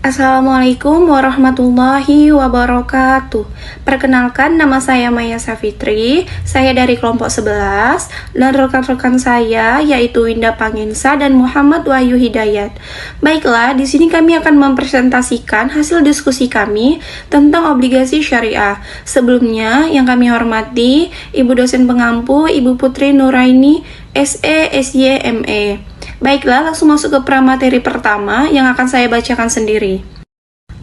Assalamualaikum warahmatullahi wabarakatuh. Perkenalkan, nama saya Maya Safitri. Saya dari kelompok 11 dan rekan-rekan saya yaitu Winda Pangensa dan Muhammad Wahyu Hidayat. Baiklah, di sini kami akan mempresentasikan hasil diskusi kami tentang obligasi syariah. Sebelumnya, yang kami hormati Ibu dosen pengampu Ibu Putri Nuraini SE SY ME. Baiklah, langsung masuk ke pramateri pertama yang akan saya bacakan sendiri.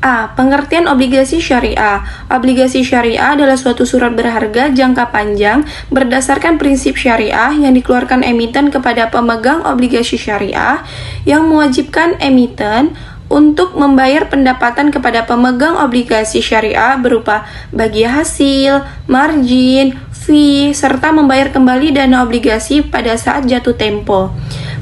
A. Pengertian obligasi syariah. Obligasi syariah adalah suatu surat berharga jangka panjang berdasarkan prinsip syariah yang dikeluarkan emiten kepada pemegang obligasi syariah yang mewajibkan emiten untuk membayar pendapatan kepada pemegang obligasi syariah berupa bagi hasil, margin, fee, serta membayar kembali dana obligasi pada saat jatuh tempo.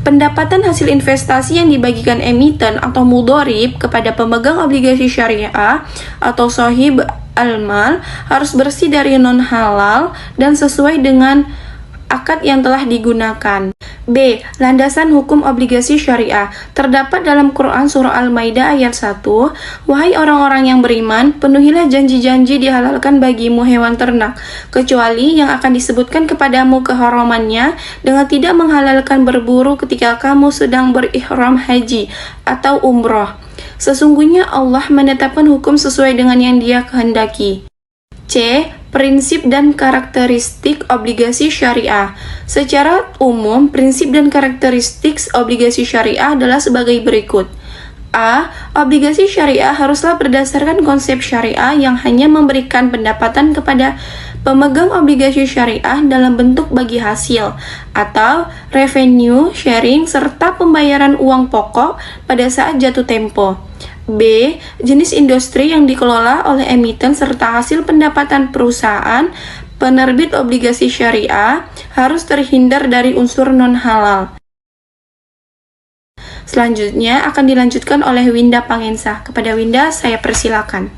Pendapatan hasil investasi yang dibagikan emiten atau mudorib kepada pemegang obligasi syariah atau sohib al-mal harus bersih dari non-halal dan sesuai dengan akad yang telah digunakan. B. Landasan hukum obligasi syariah. Terdapat dalam Quran Surah Al-Maidah ayat 1, "Wahai orang-orang yang beriman, penuhilah janji-janji dihalalkan bagimu hewan ternak, kecuali yang akan disebutkan kepadamu keharamannya dengan tidak menghalalkan berburu ketika kamu sedang berihram haji atau umroh. Sesungguhnya Allah menetapkan hukum sesuai dengan yang Dia kehendaki." C. Prinsip dan karakteristik obligasi syariah. Secara umum, prinsip dan karakteristik obligasi syariah adalah sebagai berikut. A. Obligasi syariah haruslah berdasarkan konsep syariah yang hanya memberikan pendapatan kepada pemegang obligasi syariah dalam bentuk bagi hasil atau revenue sharing serta pembayaran uang pokok pada saat jatuh tempo. B. Jenis industri yang dikelola oleh emiten serta hasil pendapatan perusahaan penerbit obligasi syariah harus terhindar dari unsur non-halal. Selanjutnya akan dilanjutkan oleh Winda Pangensa. Kepada Winda, saya persilakan.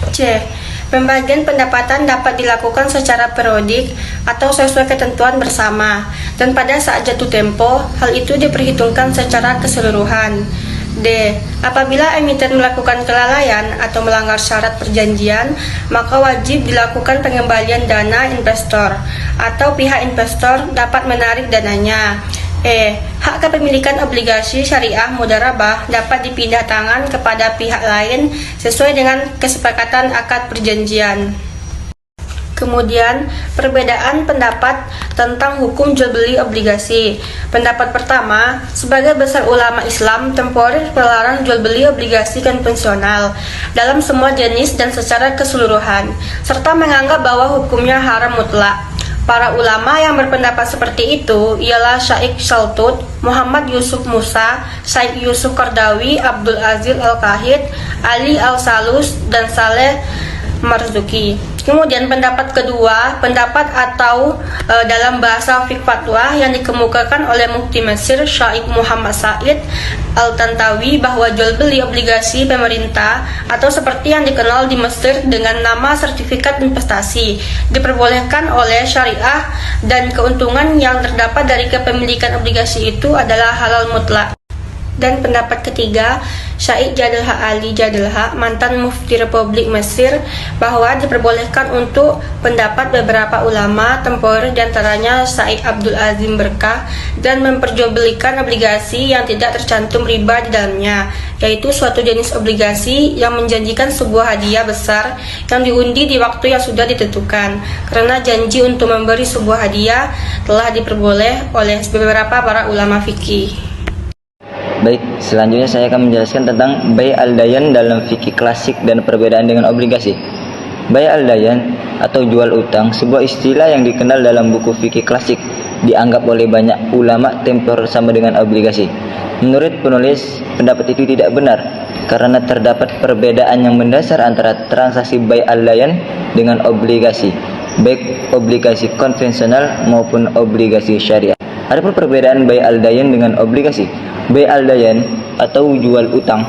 C. Pembagian pendapatan dapat dilakukan secara periodik atau sesuai ketentuan bersama, dan pada saat jatuh tempo, hal itu diperhitungkan secara keseluruhan. D. Apabila emiten melakukan kelalaian atau melanggar syarat perjanjian, maka wajib dilakukan pengembalian dana investor, atau pihak investor dapat menarik dananya. E. Hak kepemilikan obligasi syariah mudharabah dapat dipindah tangan kepada pihak lain sesuai dengan kesepakatan akad perjanjian. Kemudian, perbedaan pendapat tentang hukum jual beli obligasi. Pendapat pertama, sebagai besar ulama Islam, temporer melarang jual beli obligasi konvensional dalam semua jenis dan secara keseluruhan, serta menganggap bahwa hukumnya haram mutlak. Para ulama yang berpendapat seperti itu ialah Syaikh Shaltut, Muhammad Yusuf Musa, Syekh Yusuf Qardawi, Abdul Aziz Al-Kahid, Ali Al-Salus, dan Saleh Marzuki. Kemudian pendapat kedua, pendapat atau dalam bahasa fiqh fatwa yang dikemukakan oleh Mufti Mesir Syekh Muhammad Said Al-Tantawi bahwa jual beli obligasi pemerintah atau seperti yang dikenal di Mesir dengan nama sertifikat investasi diperbolehkan oleh syariah dan keuntungan yang terdapat dari kepemilikan obligasi itu adalah halal mutlak. Dan pendapat ketiga, Syekh Jadalha Ali Jadalha, mantan Mufti Republik Mesir, bahwa diperbolehkan untuk pendapat beberapa ulama temporer diantaranya Syekh Abdul Azim Berkah dan memperjualbelikan obligasi yang tidak tercantum riba di dalamnya, yaitu suatu jenis obligasi yang menjanjikan sebuah hadiah besar yang diundi di waktu yang sudah ditentukan, karena janji untuk memberi sebuah hadiah telah diperboleh oleh beberapa para ulama fikih. Baik, selanjutnya saya akan menjelaskan tentang Bai' al-Dayan dalam fikih klasik dan perbedaan dengan obligasi. Bai' al-Dayan atau jual utang, sebuah istilah yang dikenal dalam buku fikih klasik, dianggap oleh banyak ulama temporer sama dengan obligasi. Menurut penulis, pendapat itu tidak benar karena terdapat perbedaan yang mendasar antara transaksi Bai' al-Dayan dengan obligasi, baik obligasi konvensional maupun obligasi syariah. Adapun perbedaan Bai' al-Dayan dengan obligasi, Bai' al-Dayan atau jual utang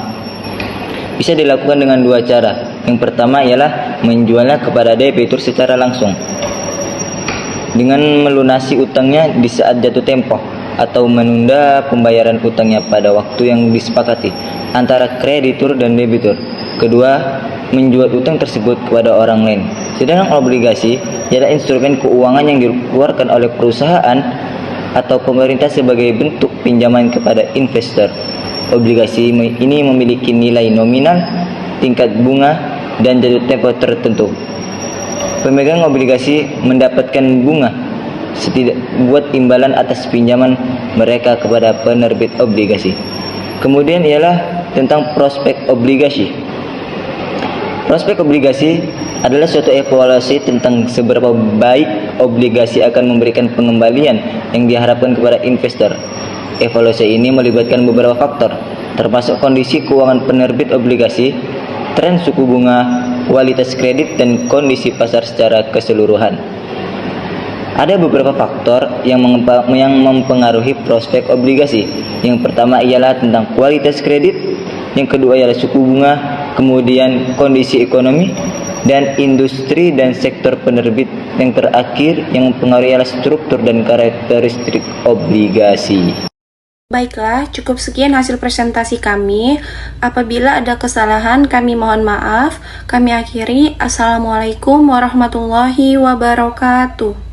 bisa dilakukan dengan dua cara. Yang pertama ialah menjualnya kepada debitur secara langsung dengan melunasi utangnya di saat jatuh tempo. atau menunda pembayaran utangnya pada waktu yang disepakati antara kreditur dan debitur. Kedua, menjual utang tersebut kepada orang lain. Sedangkan obligasi adalah instrumen keuangan yang dikeluarkan oleh perusahaan atau pemerintah sebagai bentuk pinjaman kepada investor. Obligasi ini memiliki nilai nominal, tingkat bunga, dan jatuh tempo tertentu. Pemegang obligasi mendapatkan bunga buat imbalan atas pinjaman mereka kepada penerbit obligasi. Kemudian ialah tentang prospek obligasi. Prospek obligasi adalah suatu evaluasi tentang seberapa baik obligasi akan memberikan pengembalian yang diharapkan kepada investor. Evaluasi ini melibatkan beberapa faktor, termasuk kondisi keuangan penerbit obligasi, tren suku bunga, kualitas kredit, dan kondisi pasar secara keseluruhan. Ada beberapa faktor yang mempengaruhi prospek obligasi. Yang pertama ialah tentang kualitas kredit, yang kedua ialah suku bunga, kemudian kondisi ekonomi dan industri dan sektor penerbit. Yang terakhir yang mempengaruhi ialah struktur dan karakteristik obligasi. Baiklah, cukup sekian hasil presentasi kami. Apabila ada kesalahan, kami mohon maaf. Kami akhiri. Assalamualaikum warahmatullahi wabarakatuh.